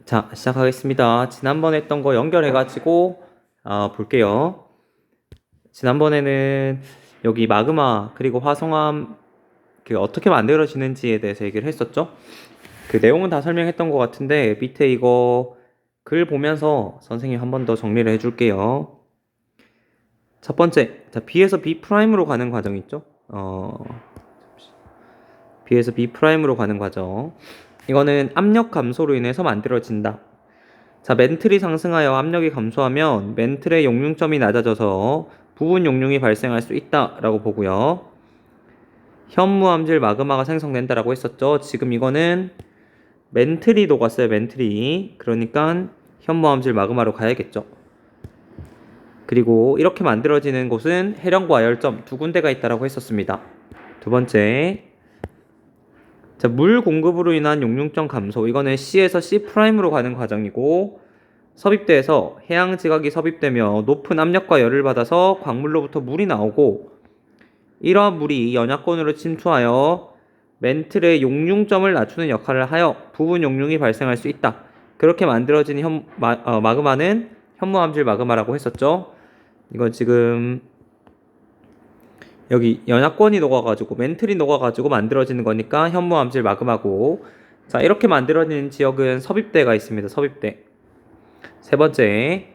자, 시작하겠습니다. 지난번에 했던 거 연결해가지고 볼게요. 지난번에는 여기 마그마 그리고 화성암 어떻게 만들어지는지에 대해서 얘기를 했었죠. 그 내용은 다 설명했던 것 같은데 밑에 이거 글 보면서 선생님 한 번 더 정리를 해줄게요. 첫 번째, 자, B에서 B 프라임으로 가는 과정 있죠? B에서 B 프라임으로 가는 과정. 이거는 압력 감소로 인해서 만들어진다. 자, 멘틀이 상승하여 압력이 감소하면 멘틀의 용융점이 낮아져서 부분 용융이 발생할 수 있다라고 보고요. 현무암질 마그마가 생성된다라고 했었죠. 지금 이거는 멘틀이 녹았어요. 멘틀이. 그러니까 현무암질 마그마로 가야겠죠. 그리고 이렇게 만들어지는 곳은 해령과 열점 두 군데가 있다라고 했었습니다. 두 번째, 자, 물 공급으로 인한 용융점 감소. 이거는 C에서 C'으로 가는 과정이고, 섭입대에서 해양 지각이 섭입되며 높은 압력과 열을 받아서 광물로부터 물이 나오고, 이러한 물이 연약권으로 침투하여 멘틀의 용융점을 낮추는 역할을 하여 부분 용융이 발생할 수 있다. 그렇게 만들어진 마그마는 현무암질 마그마라고 했었죠. 이건 지금 여기 연약권이 녹아가지고 멘틀이 녹아가지고 만들어지는 거니까 현무암질 마그마고, 자, 이렇게 만들어지는 지역은 섭입대가 있습니다. 섭입대. 세 번째,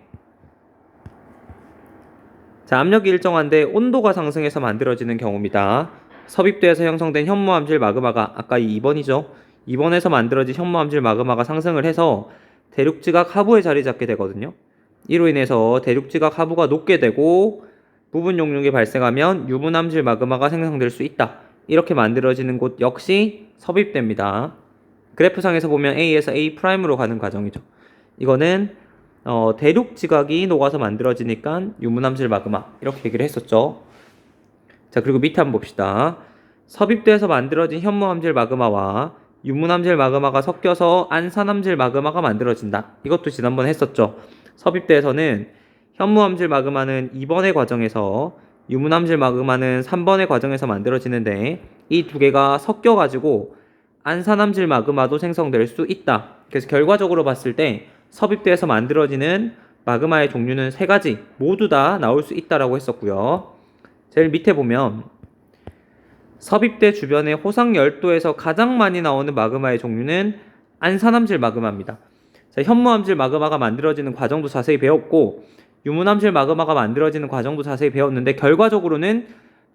자, 압력이 일정한데 온도가 상승해서 만들어지는 경우입니다. 섭입대에서 형성된 현무암질 마그마가 아까 이 2번이죠. 2번에서 만들어진 현무암질 마그마가 상승을 해서 대륙지각 하부에 자리 잡게 되거든요. 이로 인해서 대륙지각 하부가 높게 되고 부분 용융이 발생하면 유분암질 마그마가 생성될 수 있다. 이렇게 만들어지는 곳 역시 섭입대입니다. 그래프상에서 보면 A에서 A'으로 가는 과정이죠. 이거는 대륙 지각이 녹아서 만들어지니까 유분암질 마그마 이렇게 얘기를 했었죠. 자, 그리고 밑에 한번 봅시다. 섭입대에서 만들어진 현무암질 마그마와 유분암질 마그마가 섞여서 안산암질 마그마가 만들어진다. 이것도 지난번에 했었죠. 섭입대에서는 현무암질 마그마는 2번의 과정에서, 유분암질 마그마는 3번의 과정에서 만들어지는데 이 두 개가 섞여가지고 안산암질 마그마도 생성될 수 있다. 그래서 결과적으로 봤을 때 섭입대에서 만들어지는 마그마의 종류는 세 가지 모두 다 나올 수 있다라고 했었고요. 제일 밑에 보면 섭입대 주변의 호상 열도에서 가장 많이 나오는 마그마의 종류는 안산암질 마그마입니다. 자, 현무암질 마그마가 만들어지는 과정도 자세히 배웠고 유분암질 마그마가 만들어지는 과정도 자세히 배웠는데 결과적으로는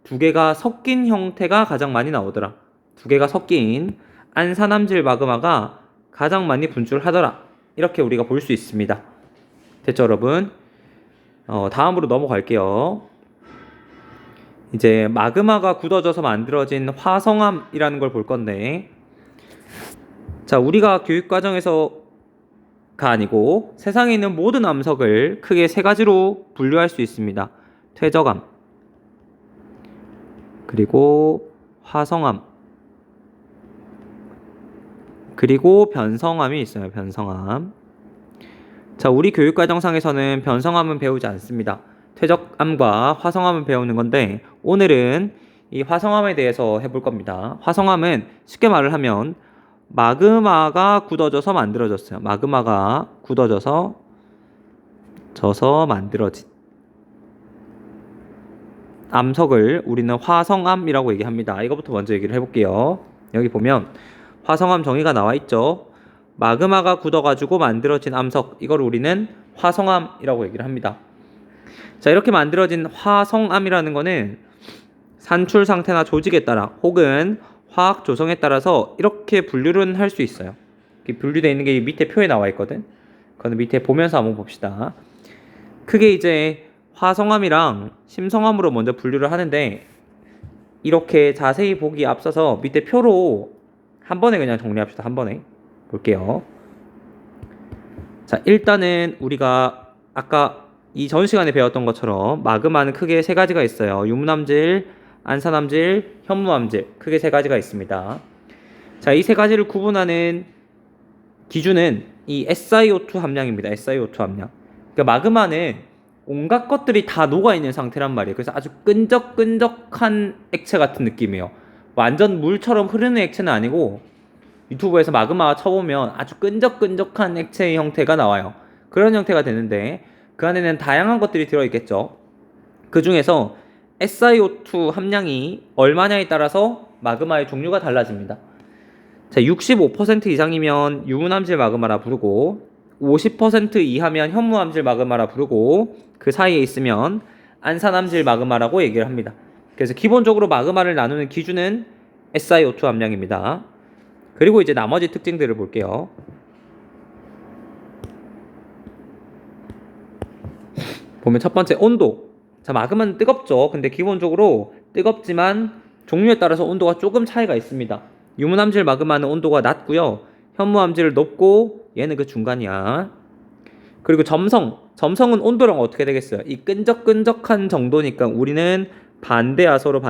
두 개가 섞인 형태가 가장 많이 나오더라. 두 개가 섞인 안산암질 마그마가 가장 많이 분출하더라. 이렇게 우리가 볼 수 있습니다. 됐죠, 여러분? 다음으로 넘어갈게요. 이제 마그마가 굳어져서 만들어진 화성암이라는 걸 볼 건데, 자, 우리가 교육과정에서가 아니고 세상에 있는 모든 암석을 크게 세 가지로 분류할 수 있습니다. 퇴적암, 그리고 화성암, 그리고 변성암이 있어요. 변성암. 자, 우리 교육과정상에서는 변성암은 배우지 않습니다. 퇴적암과 화성암을 배우는 건데 오늘은 이 화성암에 대해서 해볼 겁니다. 화성암은 쉽게 말을 하면 마그마가 굳어져서 만들어졌어요. 마그마가 굳어져서 만들어진 암석을 우리는 화성암이라고 얘기합니다. 이거부터 먼저 얘기를 해볼게요. 여기 보면 화성암 정의가 나와 있죠. 마그마가 굳어가지고 만들어진 암석, 이걸 우리는 화성암이라고 얘기를 합니다. 자, 이렇게 만들어진 화성암이라는 거는 산출 상태나 조직에 따라 혹은 화학 조성에 따라서 이렇게 분류는 할 수 있어요. 분류되어 있는 게 밑에 표에 나와 있거든. 그거는 밑에 보면서 한번 봅시다. 크게 이제 화성암이랑 심성암으로 먼저 분류를 하는데 이렇게 자세히 보기 앞서서 밑에 표로 한 번에 그냥 정리합시다. 한 번에 볼게요. 자, 일단은 우리가 아까 이전 시간에 배웠던 것처럼 마그마는 크게 세 가지가 있어요. 유분암질, 안산암질, 현무암질, 크게 세 가지가 있습니다. 자, 이 세 가지를 구분하는 기준은 이 SiO2 함량입니다. SiO2 함량. 그러니까 마그마는 온갖 것들이 다 녹아있는 상태란 말이에요. 그래서 아주 끈적끈적한 액체 같은 느낌이에요. 완전 물처럼 흐르는 액체는 아니고 유튜브에서 마그마 쳐보면 아주 끈적끈적한 액체의 형태가 나와요. 그런 형태가 되는데 그 안에는 다양한 것들이 들어있겠죠. 그 중에서 SiO2 함량이 얼마냐에 따라서 마그마의 종류가 달라집니다. 자, 65% 이상이면 유문암질 마그마라 부르고 50% 이하면 현무암질 마그마라 부르고 그 사이에 있으면 안산암질 마그마라고 얘기를 합니다. 그래서 기본적으로 마그마를 나누는 기준은 SiO2 함량입니다. 그리고 이제 나머지 특징들을 볼게요. 보면 첫 번째 온도. 자, 마그마는 뜨겁죠. 근데 기본적으로 뜨겁지만 종류에 따라서 온도가 조금 차이가 있습니다. 유문암질 마그마는 온도가 낮고요. 현무암질은 높고 얘는 그 중간이야. 그리고 점성은 온도랑 어떻게 되겠어요? 이 끈적끈적한 정도니까 우리는 반대야서로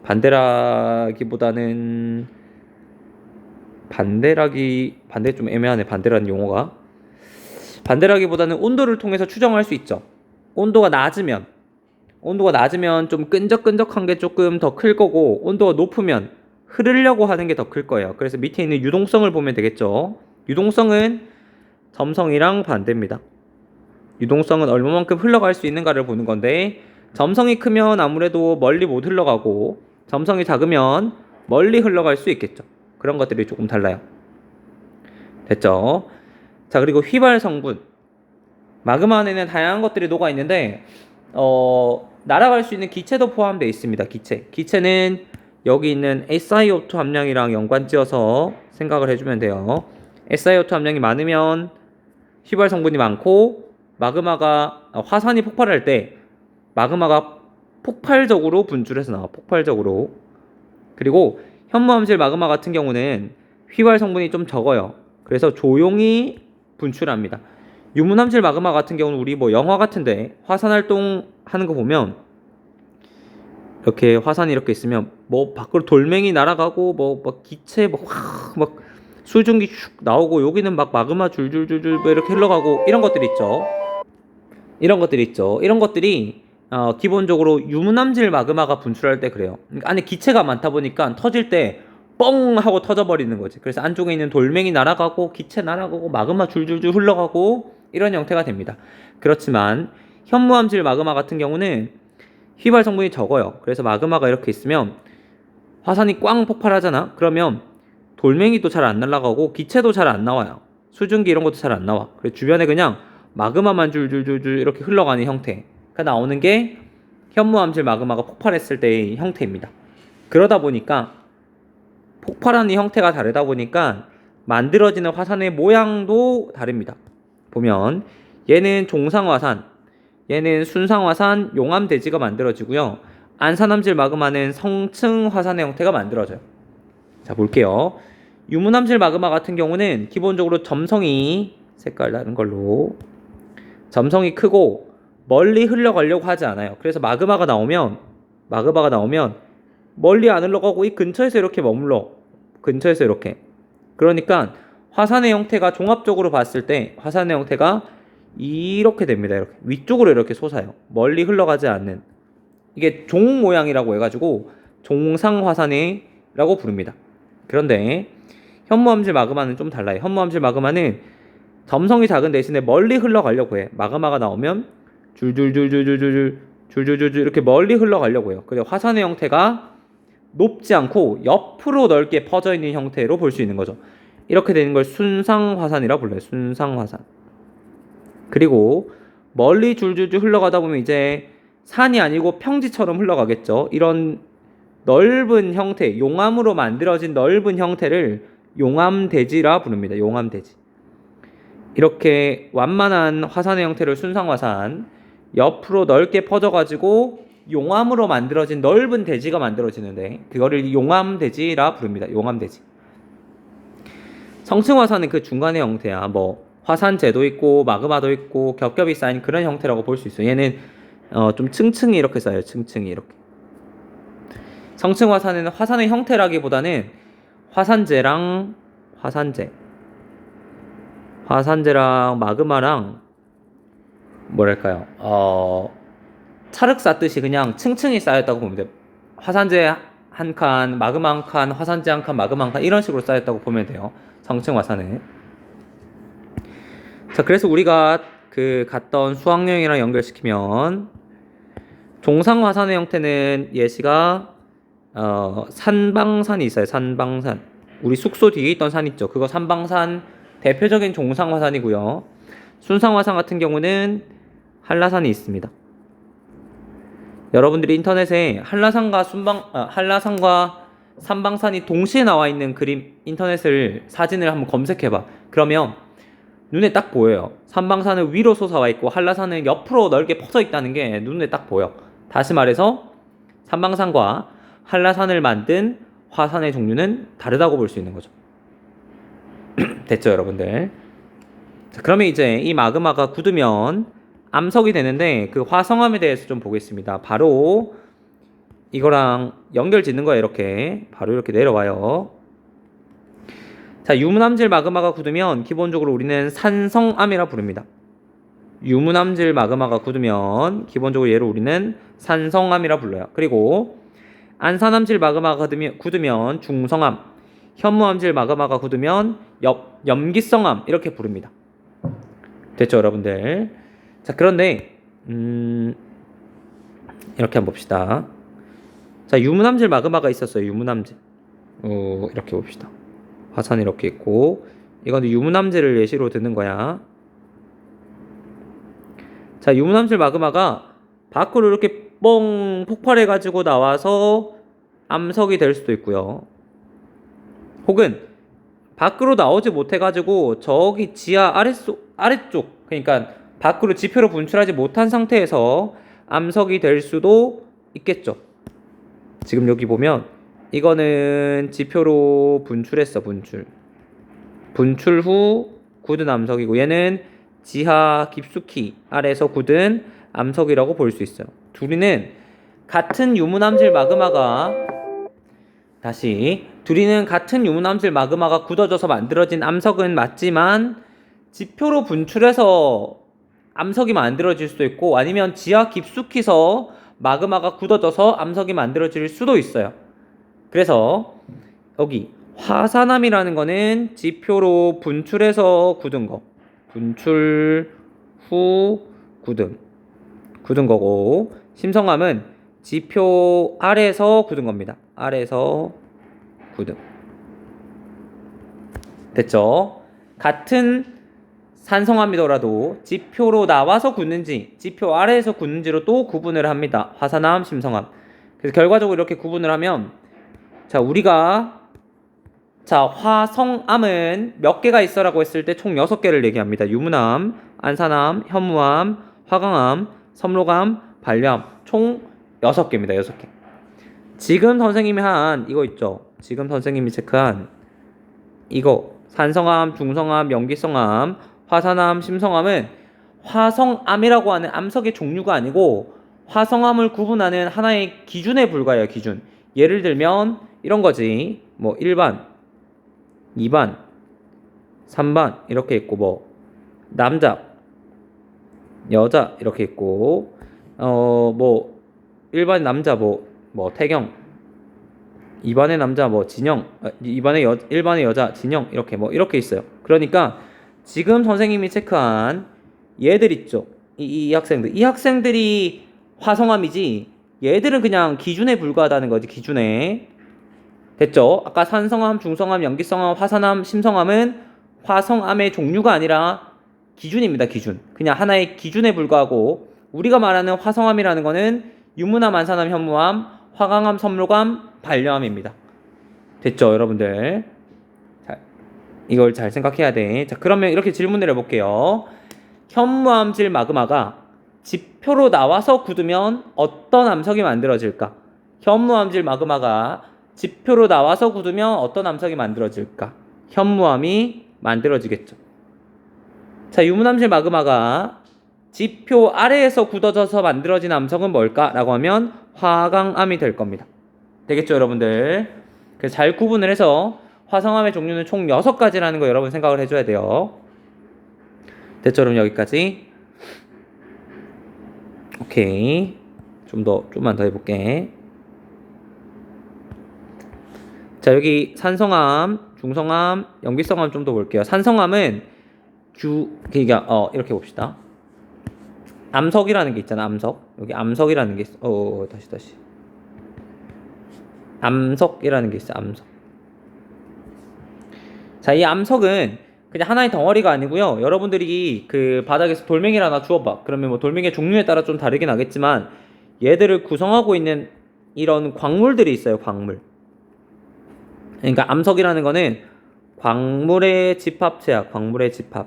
반대라기보다는 반대 좀 애매하네. 반대라는 용어가. 반대라기보다는 온도를 통해서 추정할 수 있죠. 온도가 낮으면 좀 끈적끈적한 게 조금 더 클 거고 온도가 높으면 흐르려고 하는 게 더 클 거예요. 그래서 밑에 있는 유동성을 보면 되겠죠. 유동성은 점성이랑 반대입니다. 유동성은 얼마만큼 흘러갈 수 있는가를 보는 건데 점성이 크면 아무래도 멀리 못 흘러가고 점성이 작으면 멀리 흘러갈 수 있겠죠. 그런 것들이 조금 달라요. 됐죠? 자, 그리고 휘발 성분. 마그마 안에는 다양한 것들이 녹아 있는데 날아갈 수 있는 기체도 포함되어 있습니다. 기체는 여기 있는 SiO2 함량이랑 연관지어서 생각을 해주면 돼요. SiO2 함량이 많으면 휘발 성분이 많고 마그마가 화산이 폭발할 때 마그마가 폭발적으로 분출해서 나와. 폭발적으로. 그리고 현무암질 마그마 같은 경우는 휘발 성분이 좀 적어요. 그래서 조용히 분출합니다. 유문암질 마그마 같은 경우는 우리 뭐 영화 같은데 화산 활동 하는 거 보면 이렇게 화산이 이렇게 있으면 뭐 밖으로 돌멩이 날아가고 뭐 기체 막 수증기 슉 나오고 여기는 막 마그마 줄줄줄줄 이렇게 흘러가고 이런 것들이 있죠. 이런 것들이 기본적으로 유문암질 마그마가 분출할 때 그래요. 그러니까 안에 기체가 많다 보니까 터질 때 뻥 하고 터져버리는 거지. 그래서 안쪽에 있는 돌멩이 날아가고 기체 날아가고 마그마 줄줄줄 흘러가고 이런 형태가 됩니다. 그렇지만 현무암질 마그마 같은 경우는 휘발 성분이 적어요. 그래서 마그마가 이렇게 있으면 화산이 꽝 폭발하잖아. 그러면 돌멩이도 잘 안 날아가고 기체도 잘 안 나와요. 수증기 이런 것도 잘 안 나와. 그래서 주변에 그냥 마그마만 줄줄줄줄 이렇게 흘러가는 형태가 나오는 게 현무암질 마그마가 폭발했을 때의 형태입니다. 그러다 보니까 폭발하는 형태가 다르다 보니까 만들어지는 화산의 모양도 다릅니다. 보면 얘는 종상화산, 얘는 순상화산, 용암대지가 만들어지고요. 안산암질 마그마는 성층화산의 형태가 만들어져요. 자, 볼게요. 유문암질 마그마 같은 경우는 기본적으로 점성이 색깔 다른 걸로 점성이 크고 멀리 흘러가려고 하지 않아요. 그래서 마그마가 나오면 멀리 안 흘러가고 이 근처에서 이렇게 머물러. 근처에서 이렇게. 그러니까 화산의 형태가 종합적으로 봤을 때 화산의 형태가 이렇게 됩니다. 이렇게 위쪽으로 이렇게 솟아요. 멀리 흘러가지 않는. 이게 종 모양이라고 해가지고 종상화산이라고 부릅니다. 그런데 현무암질 마그마는 좀 달라요. 현무암질 마그마는 점성이 작은 대신에 멀리 흘러가려고 해. 마그마가 나오면 줄줄줄줄줄줄 이렇게 멀리 흘러가려고 해요. 그래서 화산의 형태가 높지 않고 옆으로 넓게 퍼져 있는 형태로 볼 수 있는 거죠. 이렇게 되는 걸 순상화산이라 불러요. 순상화산. 그리고 멀리 줄줄줄 흘러가다 보면 이제 산이 아니고 평지처럼 흘러가겠죠. 이런 넓은 형태, 용암으로 만들어진 넓은 형태를 용암대지라 부릅니다. 용암대지. 이렇게 완만한 화산의 형태를 순상화산, 옆으로 넓게 퍼져가지고 용암으로 만들어진 넓은 대지가 만들어지는데 그거를 용암대지라 부릅니다. 용암대지. 성층화산은 그 중간의 형태야. 뭐 화산재도 있고 마그마도 있고 겹겹이 쌓인 그런 형태라고 볼 수 있어요. 얘는 좀 층층이 이렇게 쌓여요. 층층이 이렇게. 성층화산은 화산의 형태라기보다는 화산재랑 마그마랑 뭐랄까요? 찰흙 쌓듯이 그냥 층층이 쌓였다고 보면 돼요. 화산재 한 칸, 마그마 한 칸, 화산재 한 칸, 마그마 한 칸 이런 식으로 쌓였다고 보면 돼요. 성층 화산은. 자, 그래서 우리가 그 갔던 수학여행이랑 연결시키면 종상 화산의 형태는 예시가 산방산이 있어요. 산방산. 우리 숙소 뒤에 있던 산 있죠. 그거 산방산 대표적인 종상 화산이고요. 순상 화산 같은 경우는 한라산이 있습니다. 여러분들이 인터넷에 한라산과 산방산이 동시에 나와 있는 그림 인터넷을 사진을 한번 검색해봐. 그러면 눈에 딱 보여요. 산방산은 위로 솟아와 있고 한라산은 옆으로 넓게 퍼져 있다는 게 눈에 딱 보여. 다시 말해서 산방산과 한라산을 만든 화산의 종류는 다르다고 볼 수 있는 거죠. 됐죠, 여러분들? 자, 그러면 이제 이 마그마가 굳으면 암석이 되는데 그 화성암에 대해서 좀 보겠습니다. 바로 이거랑 연결 짓는 거예요. 이렇게 바로 이렇게 내려와요. 자, 유문암질 마그마가 굳으면 기본적으로 우리는 산성암이라 부릅니다. 유문암질 마그마가 굳으면 기본적으로 얘를 우리는 산성암이라 불러요. 그리고 안산암질 마그마가 굳으면 중성암, 현무암질 마그마가 굳으면 염기성암 이렇게 부릅니다. 됐죠, 여러분들? 자, 그런데 이렇게 한번 봅시다. 자, 유문암질 마그마가 있었어요. 유문암질. 이렇게 봅시다. 화산이 이렇게 있고 이건 유문암질을 예시로 드는 거야. 자, 유문암질 마그마가 밖으로 이렇게 뻥 폭발해가지고 나와서 암석이 될 수도 있고요. 혹은 밖으로 나오지 못해가지고 저기 지하 아래쪽 그러니까 밖으로 지표로 분출하지 못한 상태에서 암석이 될 수도 있겠죠. 지금 여기 보면 이거는 지표로 분출했어. 분출 후 굳은 암석이고 얘는 지하 깊숙이 아래에서 굳은 암석이라고 볼 수 있어요. 둘이는 같은 유문암질 마그마가 굳어져서 만들어진 암석은 맞지만 지표로 분출해서 암석이 만들어질 수도 있고 아니면 지하 깊숙이서 마그마가 굳어져서 암석이 만들어질 수도 있어요. 그래서 여기 화산암이라는 거는 지표로 분출해서 굳은 거. 분출 후 굳은 거고 심성암은 지표 아래에서 굳은 겁니다. 아래에서 굳은. 됐죠? 같은 산성암이더라도 지표로 나와서 굳는지 지표 아래에서 굳는지로 또 구분을 합니다. 화산암, 심성암. 그래서 결과적으로 이렇게 구분을 하면 화성암은 몇 개가 있어라고 했을 때 총 6개를 얘기합니다. 유문암, 안산암, 현무암, 화강암, 섬록암, 반려암 총 6개입니다. 6개. 지금 선생님이 이거 있죠. 지금 선생님이 체크한 이거 산성암, 중성암, 염기성암, 화산암, 심성암은 화성암이라고 하는 암석의 종류가 아니고 화성암을 구분하는 하나의 기준에 불과해요. 기준. 예를 들면 이런 거지. 뭐 1반, 2반, 3반 이렇게 있고 남자, 여자 이렇게 있고 1반 남자 태경, 2반의 남자 진영, 1반의 여자 진영 이렇게 있어요. 그러니까 지금 선생님이 체크한 얘들 있죠. 이 학생들이 화성암이지 얘들은 그냥 기준에 불과하다는 거지. 기준에. 됐죠? 아까 산성암, 중성암, 염기성암, 화산암, 심성암은 화성암의 종류가 아니라 기준입니다. 기준. 그냥 하나의 기준에 불과하고 우리가 말하는 화성암이라는 거는 유문암, 안산암, 현무암, 화강암, 섬록암, 반려암입니다. 됐죠, 여러분들? 자, 이걸 잘 생각해야 돼. 자, 그러면 이렇게 질문을 해볼게요. 현무암질 마그마가 지표로 나와서 굳으면 어떤 암석이 만들어질까? 현무암질 마그마가 지표로 나와서 굳으면 어떤 암석이 만들어질까? 현무암이 만들어지겠죠. 자, 유문암질 마그마가 지표 아래에서 굳어져서 만들어진 암석은 뭘까? 라고 하면 화강암이 될 겁니다. 되겠죠, 여러분들? 그래서 잘 구분을 해서 화성암의 종류는 총 6가지라는 거 여러분 생각을 해줘야 돼요. 됐죠, 그럼 여기까지. 오케이. 좀만 더 해볼게. 자, 여기 산성암, 중성암, 염기성암 좀 더 볼게요. 산성암은 그러니까 이렇게 봅시다. 암석이라는 게 있잖아. 암석. 여기 암석이라는 게 있어. 다시. 암석이라는 게 있어. 암석. 자, 이 암석은 그냥 하나의 덩어리가 아니고요. 여러분들이 그 바닥에서 돌멩이를 하나 주워봐. 그러면 뭐 돌멩이의 종류에 따라 좀 다르긴 하겠지만 얘들을 구성하고 있는 이런 광물들이 있어요. 광물. 그러니까 암석이라는 거는 광물의 집합체야. 광물의 집합.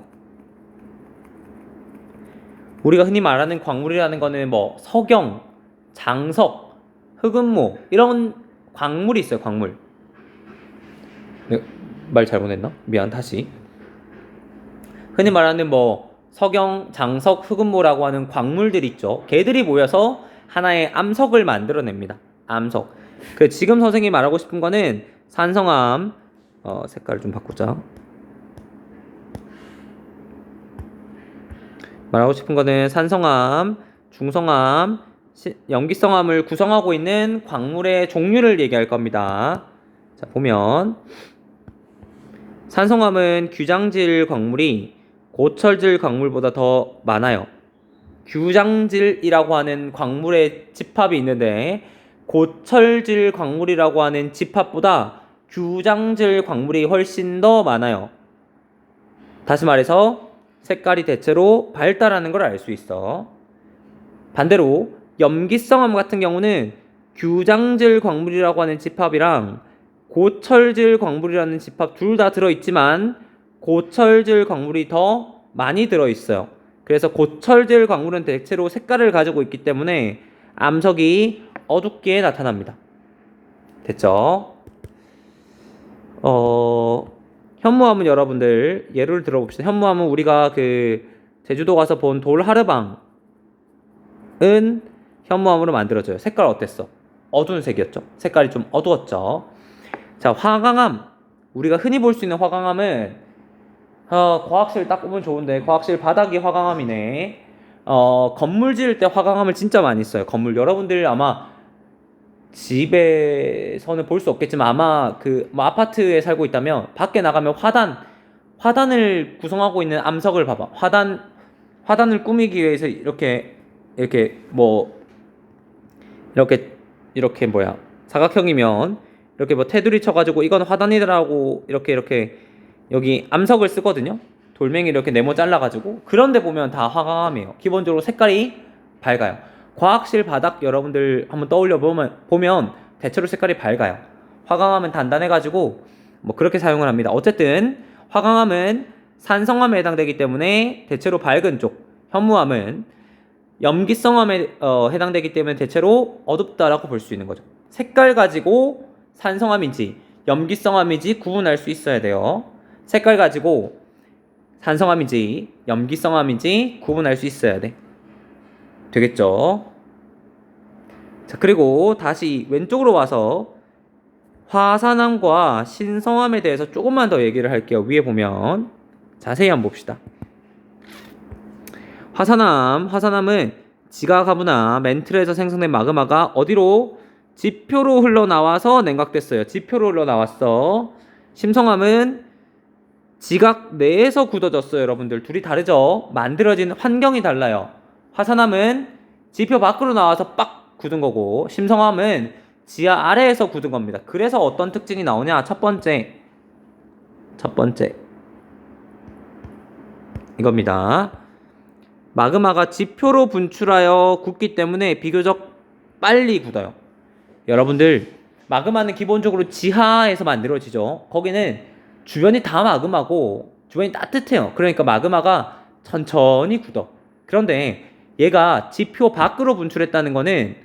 우리가 흔히 말하는 광물이라는 거는 뭐 석영, 장석, 흑은모 이런 광물이 있어요. 광물. 네, 말 잘못했나? 미안, 다시. 흔히 말하는 뭐 석영, 장석, 흑은모라고 하는 광물들이 있죠. 걔들이 모여서 하나의 암석을 만들어냅니다. 암석. 그 지금 선생님이 말하고 싶은 거는 산성암, 색깔 좀 바꾸자. 말하고 싶은 거는 산성암, 중성암, 염기성암을 구성하고 있는 광물의 종류를 얘기할 겁니다. 자, 보면 산성암은 규장질 광물이 고철질 광물보다 더 많아요. 규장질이라고 하는 광물의 집합이 있는데 고철질 광물이라고 하는 집합보다 규장질 광물이 훨씬 더 많아요. 다시 말해서 색깔이 대체로 밝다라는 걸 알 수 있어. 반대로 염기성암 같은 경우는 규장질 광물이라고 하는 집합이랑 고철질 광물이라는 집합 둘 다 들어있지만 고철질 광물이 더 많이 들어있어요. 그래서 고철질 광물은 대체로 색깔을 가지고 있기 때문에 암석이 어둡게 나타납니다. 됐죠? 현무암은 여러분들 예를 들어봅시다. 현무암은 우리가 그 제주도 가서 본 돌하르방은 현무암으로 만들어져요. 색깔 어땠어? 어두운 색이었죠. 색깔이 좀 어두웠죠. 자, 화강암. 우리가 흔히 볼 수 있는 화강암은 과학실 딱 보면 좋은데 과학실 바닥이 화강암이네. 건물 지을 때 화강암을 진짜 많이 써요. 건물 여러분들 아마 집에서는 볼 수 없겠지만 아마 그 뭐 아파트에 살고 있다면 밖에 나가면 화단을 구성하고 있는 암석을 봐봐. 화단을 꾸미기 위해서 이렇게 뭐 이렇게 뭐야 사각형이면 이렇게 뭐 테두리 쳐가지고 이건 화단이라고 이렇게 여기 암석을 쓰거든요. 돌멩이 이렇게 네모 잘라가지고 그런데 보면 다 화강암이에요. 기본적으로 색깔이 밝아요. 과학실 바닥 여러분들 한번 떠올려 보면 대체로 색깔이 밝아요. 화강암은 단단해가지고 뭐 그렇게 사용을 합니다. 어쨌든 화강암은 산성암에 해당되기 때문에 대체로 밝은 쪽, 현무암은 염기성암에 해당되기 때문에 대체로 어둡다라고 볼 수 있는 거죠. 색깔 가지고 산성암인지 염기성암인지 구분할 수 있어야 돼요. 색깔 가지고 산성암인지 염기성암인지 구분할 수 있어야 돼. 되겠죠? 자, 그리고 다시 왼쪽으로 와서 화산암과 신성암에 대해서 조금만 더 얘기를 할게요. 위에 보면 자세히 한번 봅시다. 화산암은 지가가부나 멘틀에서 생성된 마그마가 어디로? 지표로 흘러나와서 냉각됐어요. 지표로 흘러나왔어. 심성암은 지각 내에서 굳어졌어요. 여러분들 둘이 다르죠? 만들어진 환경이 달라요. 화산암은 지표 밖으로 나와서 빡 굳은 거고 심성암은 지하 아래에서 굳은 겁니다. 그래서 어떤 특징이 나오냐? 첫 번째 이겁니다. 마그마가 지표로 분출하여 굳기 때문에 비교적 빨리 굳어요. 여러분들 마그마는 기본적으로 지하에서 만들어지죠. 거기는 주변이 다 마그마고 주변이 따뜻해요. 그러니까 마그마가 천천히 굳어. 그런데 얘가 지표 밖으로 분출했다는 거는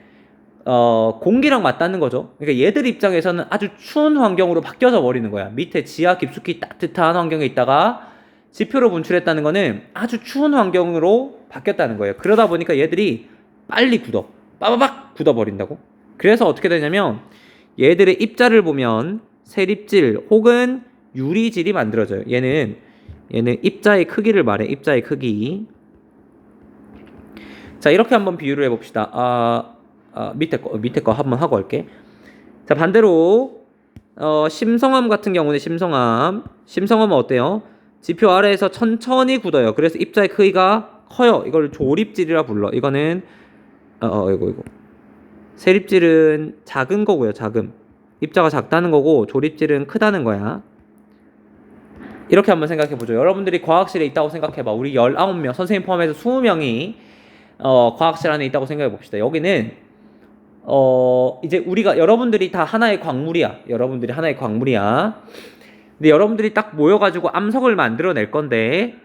공기랑 맞닿는 거죠. 그러니까 얘들 입장에서는 아주 추운 환경으로 바뀌어져 버리는 거야. 밑에 지하 깊숙이 따뜻한 환경에 있다가 지표로 분출했다는 거는 아주 추운 환경으로 바뀌었다는 거예요. 그러다 보니까 얘들이 빨리 굳어. 빠바박 굳어버린다고. 그래서 어떻게 되냐면 얘들의 입자를 보면 세립질 혹은 유리질이 만들어져요. 얘는 입자의 크기를 말해. 입자의 크기. 자, 이렇게 한번 비유를 해봅시다. 밑에 거 한번 하고 올게. 자, 반대로 심성암 같은 경우는 심성암은 어때요? 지표 아래에서 천천히 굳어요. 그래서 입자의 크기가 커요. 이걸 조립질이라 불러. 이거는 이거 세립질은 작은 거고요. 입자가 작다는 거고 조립질은 크다는 거야. 이렇게 한번 생각해 보죠. 여러분들이 과학실에 있다고 생각해 봐. 우리 19명, 선생님 포함해서 20명이 과학실 안에 있다고 생각해 봅시다. 여기는 이제 여러분들이 다 하나의 광물이야. 근데 여러분들이 딱 모여가지고 암석을 만들어낼 건데,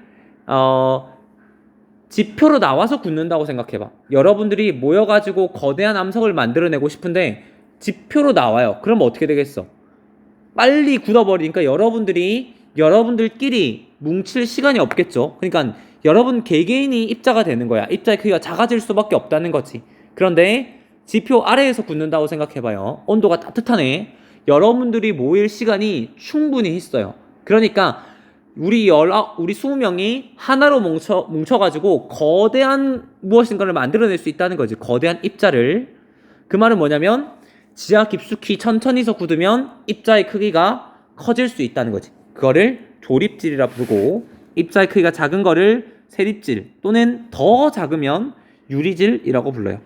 지표로 나와서 굳는다고 생각해봐. 여러분들이 모여가지고 거대한 암석을 만들어내고 싶은데, 지표로 나와요. 그럼 어떻게 되겠어? 빨리 굳어버리니까 여러분들끼리 뭉칠 시간이 없겠죠. 그러니까 여러분 개개인이 입자가 되는 거야. 입자의 크기가 작아질 수밖에 없다는 거지. 그런데 지표 아래에서 굳는다고 생각해봐요. 온도가 따뜻하네. 여러분들이 모일 시간이 충분히 있어요. 그러니까 우리 20명이 하나로 뭉쳐가지고 거대한 무엇인가를 만들어낼 수 있다는 거지. 거대한 입자를. 그 말은 뭐냐면 지하 깊숙이 천천히서 굳으면 입자의 크기가 커질 수 있다는 거지. 그거를 조립질이라 부르고, 입자의 크기가 작은 거를 세립질 또는 더 작으면 유리질이라고 불러요.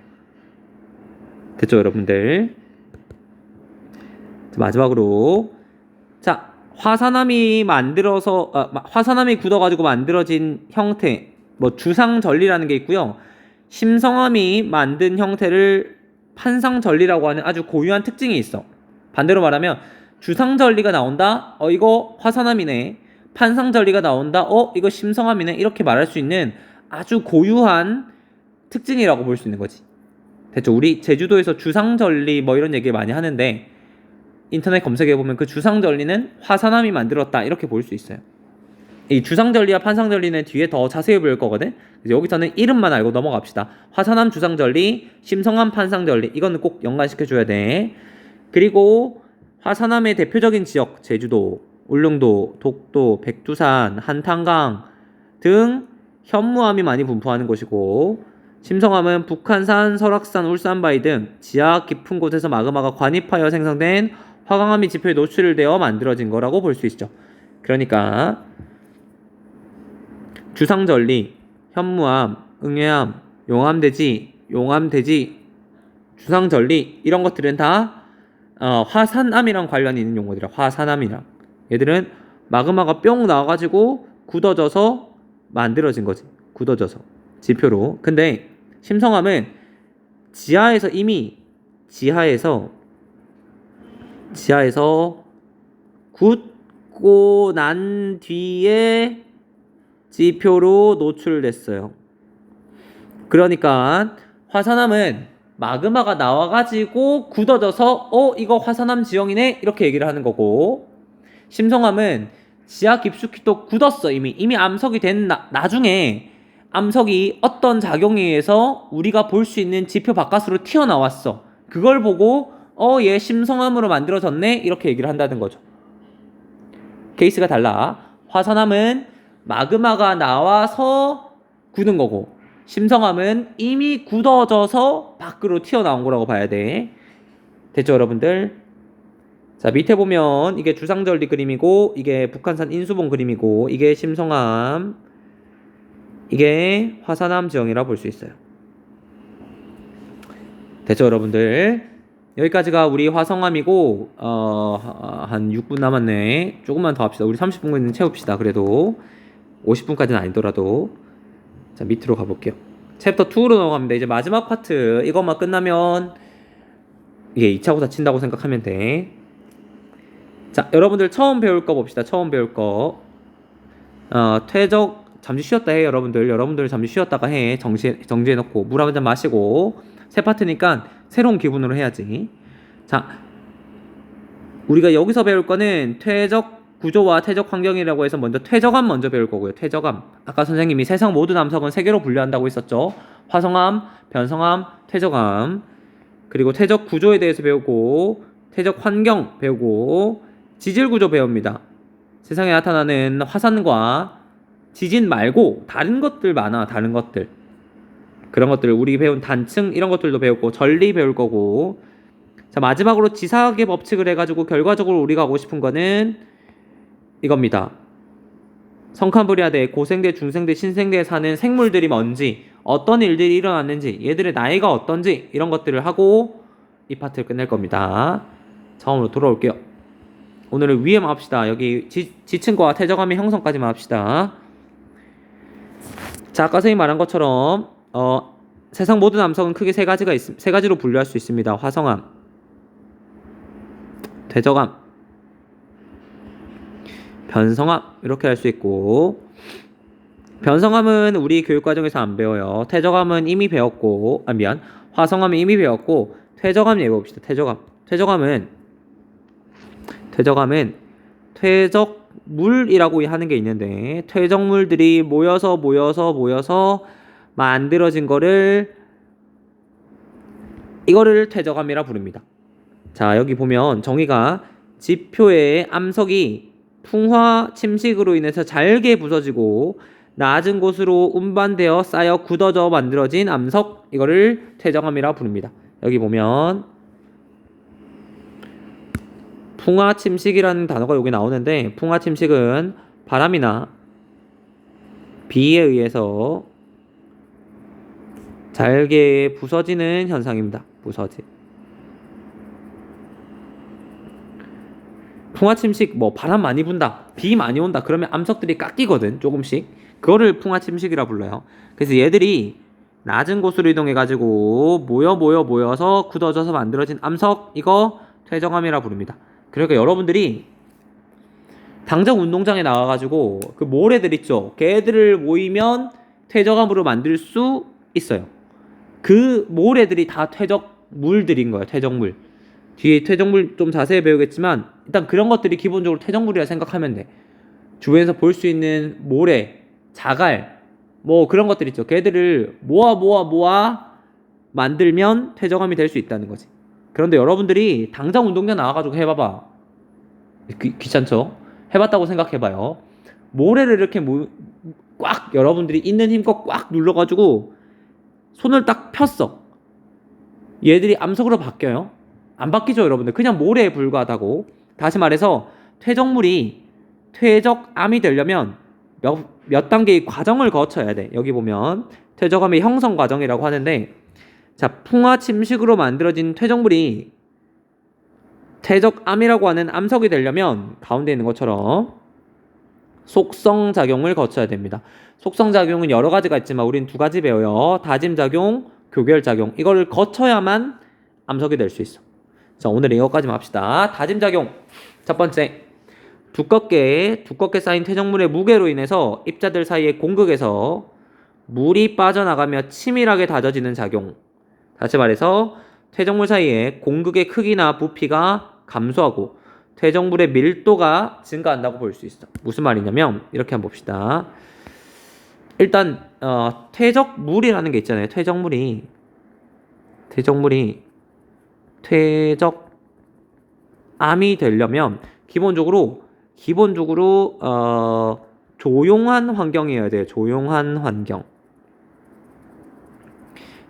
됐죠, 여러분들? 마지막으로, 자, 화산암이 굳어가지고 만들어진 형태, 주상절리라는 게 있고요. 심성암이 만든 형태를 판상절리라고 하는 아주 고유한 특징이 있어. 반대로 말하면 주상절리가 나온다. 이거 화산암이네. 판상절리가 나온다. 이거 심성암이네. 이렇게 말할 수 있는 아주 고유한 특징이라고 볼 수 있는 거지. 됐죠? 우리 제주도에서 주상절리 이런 얘기를 많이 하는데, 인터넷 검색해보면 그 주상절리는 화산암이 만들었다 이렇게 볼 수 있어요. 이 주상절리와 판상절리는 뒤에 더 자세히 볼 거거든. 그래서 여기서는 이름만 알고 넘어갑시다. 화산암, 주상절리, 심성암, 판상절리, 이거는 꼭 연관시켜줘야 돼. 그리고 화산암의 대표적인 지역, 제주도, 울릉도, 독도, 백두산, 한탄강 등 현무암이 많이 분포하는 곳이고, 심성암은 북한산, 설악산, 울산바위 등 지하 깊은 곳에서 마그마가 관입하여 생성된 화강암이 지표에 노출되어 만들어진 거라고 볼 수 있죠. 그러니까 주상절리, 현무암, 응애암, 용암대지, 주상절리 이런 것들은 다 화산암이랑 관련이 있는 용어들이야. 화산암이랑. 얘들은 마그마가 뿅 나와가지고 굳어져서 만들어진 거지. 굳어져서 지표로. 근데 심성암은 지하에서 굳고 난 뒤에 지표로 노출됐어요. 그러니까 화산암은 마그마가 나와가지고 굳어져서 이거 화산암 지형이네 이렇게 얘기를 하는 거고, 심성암은 지하 깊숙이 또 굳었어. 이미 암석이 된 나중에 암석이 어떤 작용에 의해서 우리가 볼 수 있는 지표 바깥으로 튀어나왔어. 그걸 보고 얘 심성암으로 만들어졌네 이렇게 얘기를 한다는 거죠. 케이스가 달라. 화산암은 마그마가 나와서 굳은 거고, 심성암은 이미 굳어져서 밖으로 튀어나온 거라고 봐야 돼. 됐죠, 여러분들? 자, 밑에 보면 이게 주상절리 그림이고, 이게 북한산 인수봉 그림이고, 이게 심성암, 이게 화산암 지형이라 볼 수 있어요. 됐죠, 여러분들? 여기까지가 우리 화성암이고, 한 6분 남았네. 조금만 더 합시다. 우리 30분까지는 채웁시다. 그래도 50분까지는 아니더라도. 자, 밑으로 가볼게요. 챕터 2로 넘어갑니다. 이제 마지막 파트 이것만 끝나면 이게 2차고사 친다고 생각하면 돼. 자, 여러분들 처음 배울 거 봅시다. 처음 배울 거 퇴적 잠시 쉬었다 해. 여러분들 잠시 쉬었다가 해. 정지해놓고 물 한 잔 마시고, 새 파트니까 새로운 기분으로 해야지. 자, 우리가 여기서 배울 거는 퇴적 구조와 퇴적 환경이라고 해서 먼저 퇴적암 먼저 배울 거고요. 퇴적암. 아까 선생님이 세상 모든 암석은 3개로 분류한다고 했었죠. 화성암, 변성암, 퇴적암. 그리고 퇴적 구조에 대해서 배우고, 퇴적 환경 배우고, 지질 구조 배웁니다. 세상에 나타나는 화산과 지진 말고 다른 것들 많아. 다른 것들. 그런 것들 우리 배운 단층 이런 것들도 배우고, 전리 배울 거고. 자, 마지막으로 지사학의 법칙을 해가지고 결과적으로 우리가 하고 싶은 거는 이겁니다. 성칸브리아대, 고생대, 중생대, 신생대에 사는 생물들이 뭔지, 어떤 일들이 일어났는지, 얘들의 나이가 어떤지 이런 것들을 하고 이 파트를 끝낼 겁니다. 처음으로 돌아올게요. 오늘은 위에만 합시다. 여기 지층과 퇴적암의 형성까지만 합시다. 자, 아까 선생님 말한 것처럼 세상 모든 암석은 크게 세 가지로 분류할 수 있습니다. 화성암, 퇴적암, 변성암 이렇게 할 수 있고, 변성암은 우리 교육과정에서 안 배워요. 퇴적암은 이미 배웠고, 화성암은 이미 배웠고, 퇴적암 예고 봅시다. 퇴적암은 퇴적물이라고 하는 게 있는데, 퇴적물들이 모여서 만들어진 이거를 퇴적암이라 부릅니다. 자, 여기 보면 정의가 지표의 암석이 풍화 침식으로 인해서 잘게 부서지고 낮은 곳으로 운반되어 쌓여 굳어져 만들어진 암석, 이거를 퇴적암이라 부릅니다. 여기 보면 풍화 침식이라는 단어가 여기 나오는데, 풍화 침식은 바람이나 비에 의해서 잘게 부서지는 현상입니다. 풍화 침식, 바람 많이 분다, 비 많이 온다, 그러면 암석들이 깎이거든, 조금씩. 그거를 풍화 침식이라 불러요. 그래서 얘들이 낮은 곳으로 이동해가지고 모여서 굳어져서 만들어진 암석, 이거 퇴적암이라 부릅니다. 그러니까 여러분들이 당장 운동장에 나와가지고 그 모래들 있죠, 걔들을 모이면 퇴적암으로 만들 수 있어요. 그 모래들이 다 퇴적물들인 거예요. 퇴적물. 뒤에 퇴적물 좀 자세히 배우겠지만, 일단 그런 것들이 기본적으로 퇴적물이라 생각하면 돼. 주변에서 볼 수 있는 모래, 자갈, 그런 것들 있죠. 걔들을 모아 만들면 퇴적암이 될 수 있다는 거지. 그런데 여러분들이 당장 운동장 나와가지고 해봐봐. 귀찮죠? 해봤다고 생각해봐요. 모래를 이렇게 꽉, 여러분들이 있는 힘껏 꽉 눌러가지고 손을 딱 폈어. 얘들이 암석으로 바뀌어요? 안 바뀌죠, 여러분들. 그냥 모래에 불과하다고. 다시 말해서 퇴적물이 퇴적암이 되려면 몇 단계의 과정을 거쳐야 돼. 여기 보면 퇴적암의 형성 과정이라고 하는데, 자, 풍화 침식으로 만들어진 퇴적물이 퇴적암이라고 하는 암석이 되려면 가운데 있는 것처럼 속성작용을 거쳐야 됩니다. 속성작용은 여러 가지가 있지만 우린 두 가지 배워요. 다짐작용, 교결작용. 이거를 거쳐야만 암석이 될 수 있어. 자, 오늘 이거까지만 합시다. 다짐작용. 첫 번째, 두껍게 쌓인 퇴적물의 무게로 인해서 입자들 사이의 공극에서 물이 빠져나가며 치밀하게 다져지는 작용. 다시 말해서 퇴적물 사이에 공극의 크기나 부피가 감소하고 퇴적물의 밀도가 증가한다고 볼 수 있어. 무슨 말이냐면 이렇게 한번 봅시다. 일단 퇴적물이라는 게 있잖아요. 퇴적물이 퇴적암이 되려면 기본적으로 조용한 환경이어야 돼요. 조용한 환경.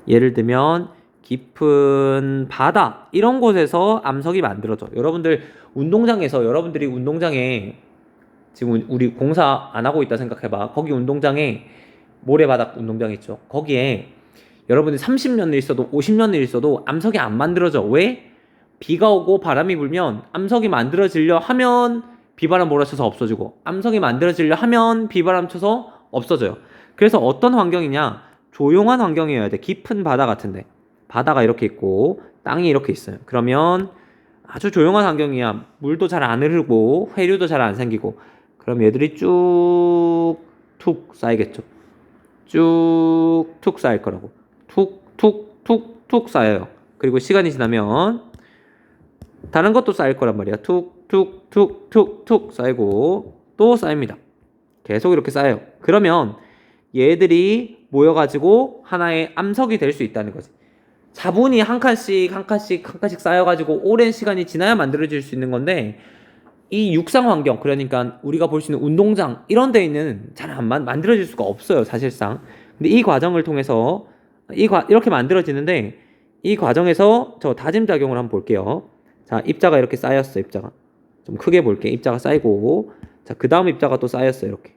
예를 들면 깊은 바다 이런 곳에서 암석이 만들어져. 여러분들이 운동장에 지금 우리 공사 안 하고 있다 생각해봐. 거기 운동장에 모래바닥 운동장 있죠. 거기에 여러분이 30년을 있어도 50년을 있어도 암석이 안 만들어져. 왜? 비가 오고 바람이 불면 암석이 만들어지려 하면 비바람 몰아쳐서 없어지고, 암석이 만들어지려 하면 비바람 쳐서 없어져요. 그래서 어떤 환경이냐? 조용한 환경이어야 돼. 깊은 바다 같은데 바다가 이렇게 있고 땅이 이렇게 있어요. 그러면 아주 조용한 환경이야. 물도 잘 안 흐르고 회류도 잘 안 생기고, 그럼 얘들이 툭 쌓이겠죠. 툭 쌓일 거라고. 툭 쌓여요. 그리고 시간이 지나면 다른 것도 쌓일 거란 말이야. 툭 쌓이고 또 쌓입니다. 계속 이렇게 쌓여요. 그러면 얘들이 모여가지고 하나의 암석이 될 수 있다는 거지. 차분히 한 칸씩 쌓여가지고 오랜 시간이 지나야 만들어질 수 있는 건데, 이 육상 환경, 그러니까 우리가 볼 수 있는 운동장 이런 데는 잘 안 만들어질 수가 없어요, 사실상. 근데 이 과정을 통해서 이렇게 만들어지는데, 이 과정에서 저 다짐 작용을 한번 볼게요. 자, 입자가 이렇게 쌓였어. 입자가 좀 크게 볼게. 입자가 쌓이고, 자, 그 다음 입자가 또 쌓였어. 이렇게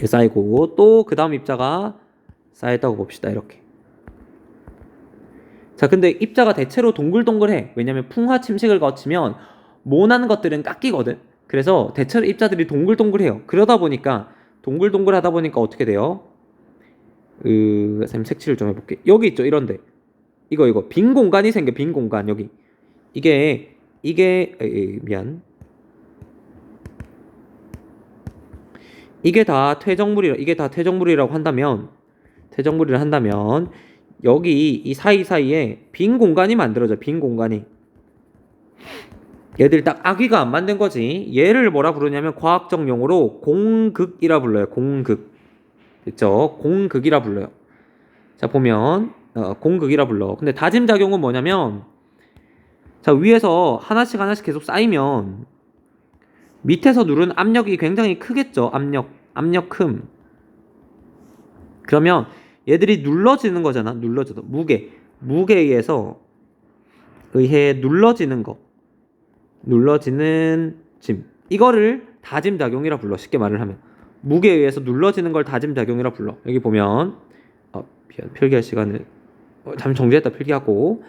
쌓이고, 또 그 다음 입자가 쌓였다고 봅시다. 이렇게. 자, 근데 입자가 대체로 동글동글해. 왜냐면 풍화 침식을 거치면 모난 것들은 깎이거든. 그래서 대체로 입자들이 동글동글해요. 그러다 보니까 동글동글하다 보니까 어떻게 돼요? 선생님 색칠을 좀 해볼게. 여기 있죠, 이런데 이거 빈 공간이 생겨. 빈 공간 여기. 미안. 이게 다 퇴적물이라고 한다면 여기 이 사이사이에 빈 공간이 만들어져. 빈 공간이. 얘들 딱 아귀가 안 만든 거지. 얘를 뭐라 부르냐면 과학적 용어로 공극이라 불러요. 공극. 됐죠? 공극이라 불러요. 자, 보면 공극이라 불러. 근데 다짐 작용은 뭐냐면, 자, 위에서 하나씩 계속 쌓이면 밑에서 누르는 압력이 굉장히 크겠죠. 압력 큼. 그러면 얘들이 눌러지는 거잖아. 무게에 의해 눌러지는 거. 눌러지는 짐. 이거를 다짐 작용이라 불러. 쉽게 말을 하면 무게에 의해서 눌러지는 걸 다짐 작용이라 불러. 여기 보면 필기할 시간을 잠시 정지했다 필기하고.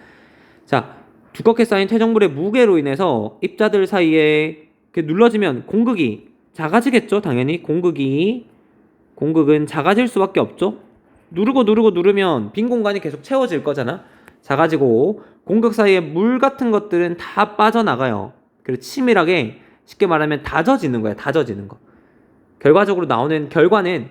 자, 두껍게 쌓인 퇴적물의 무게로 인해서 입자들 사이에 이렇게 눌러지면 공극이 작아지겠죠. 당연히 공극은 작아질 수밖에 없죠. 누르면 빈 공간이 계속 채워질 거잖아. 작아지고 공극 사이에 물 같은 것들은 다 빠져나가요. 그리고 치밀하게, 쉽게 말하면 다져지는 거야. 다져지는 거. 결과적으로 나오는 결과는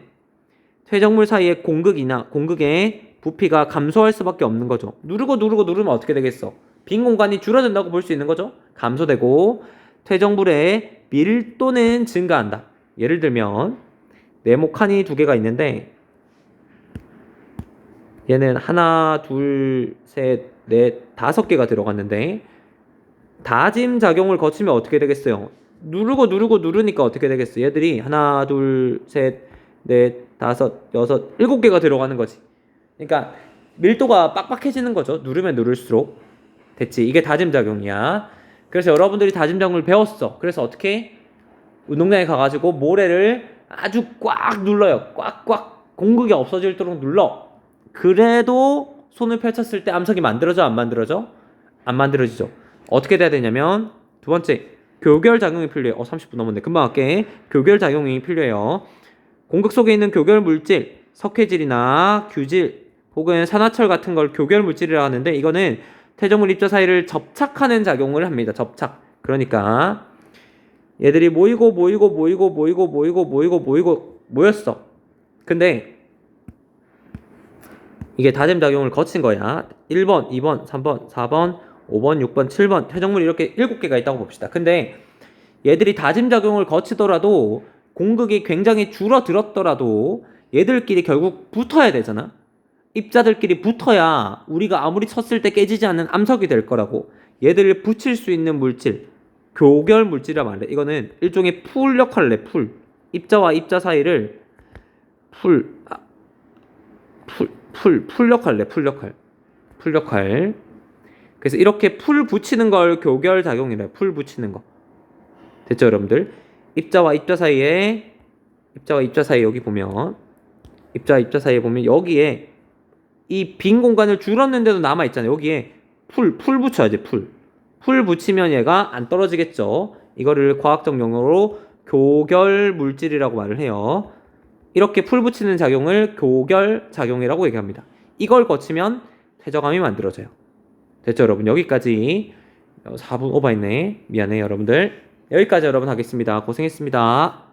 퇴적물 사이의 공극의 부피가 감소할 수밖에 없는 거죠. 누르면 어떻게 되겠어? 빈 공간이 줄어든다고 볼 수 있는 거죠. 감소되고 퇴적물의 밀도는 증가한다. 예를 들면 네모 칸이 두 개가 있는데 얘는 하나, 둘, 셋, 넷, 다섯 개가 들어갔는데 다짐 작용을 거치면 어떻게 되겠어요? 누르니까 어떻게 되겠어? 얘들이 하나, 둘, 셋, 넷, 다섯, 여섯, 일곱 개가 들어가는 거지. 그러니까 밀도가 빡빡해지는 거죠. 누르면 누를수록. 됐지? 이게 다짐 작용이야. 그래서 여러분들이 다짐 작용을 배웠어. 그래서 어떻게? 운동장에 가가지고 모래를 아주 꽉 눌러요. 꽉꽉 공극이 없어지도록 눌러. 그래도 손을 펼쳤을 때 암석이 만들어져? 안 만들어져? 안 만들어지죠. 어떻게 돼야 되냐면 두 번째, 교결 작용이 필요해요. 30분 넘었네. 금방 할게. 교결 작용이 필요해요. 공극 속에 있는 교결 물질, 석회질이나 규질 혹은 산화철 같은 걸 교결 물질이라 하는데, 이거는 퇴적물 입자 사이를 접착하는 작용을 합니다. 접착. 그러니까 얘들이 모였어. 근데 이게 다짐 작용을 거친 거야. 1번, 2번, 3번, 4번, 5번, 6번, 7번 퇴적물이 이렇게 7개가 있다고 봅시다. 근데 얘들이 다짐 작용을 거치더라도 공극이 굉장히 줄어들었더라도 얘들끼리 결국 붙어야 되잖아. 입자들끼리 붙어야 우리가 아무리 쳤을 때 깨지지 않는 암석이 될 거라고. 얘들을 붙일 수 있는 물질, 교결 물질이라 말해. 이거는 일종의 풀 역할을 해. 풀. 입자와 입자 사이를 풀 역할을 해. 풀 역할. 그래서 이렇게 풀 붙이는 걸 교결 작용이래. 풀 붙이는 거. 됐죠, 여러분들? 입자와 입자 사이에 여기 보면 입자 사이에 보면 여기에 이 빈 공간을 줄었는데도 남아 있잖아요. 여기에 풀 붙여야지. 풀 붙이면 얘가 안 떨어지겠죠. 이거를 과학적 용어로 교결 물질이라고 말을 해요. 이렇게 풀 붙이는 작용을 교결 작용이라고 얘기합니다. 이걸 거치면 퇴적암이 만들어져요. 됐죠, 여러분? 여기까지. 4분 오버했네. 미안해요, 여러분들. 여기까지 여러분 하겠습니다. 고생했습니다.